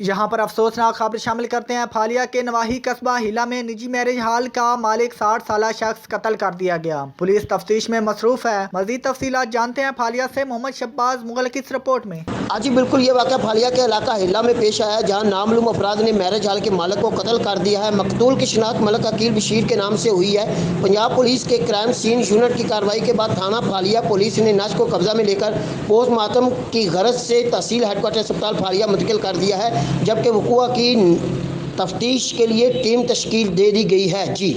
यहाँ पर अफसोसनाक खबर शामिल करते हैं। फालिया के नवाही कस्बा हिला में निजी मैरिज हॉल का मालिक 60 साल शख्स कत्ल कर दिया गया। पुलिस तफ्तीश में मसरूफ है। मजीद तफसीलात जानते हैं फालिया से मोहम्मद शब्बाज मुगल की इस रिपोर्ट में। जी बिल्कुल, ये वाक़या फालिया के इलाका हिला में पेश आया, जहां नामालूम अफराद ने मैरिज हॉल के मालिक को कत्ल कर दिया है। मकतूल की शिनाख्त मलिक अकील बशीर के नाम से हुई है। पंजाब पुलिस के क्राइम सीन यूनिट की कार्रवाई के बाद थाना फालिया पुलिस ने नश को कब्जा में लेकर पोस्टमार्टम की गरज से तहसील हेडक्वार्टर अस्पताल फालिया मुंतकिल कर दिया है, जबकि वक़ूआ की तफ्तीश के लिए टीम तश्कील दे दी गई है। जी।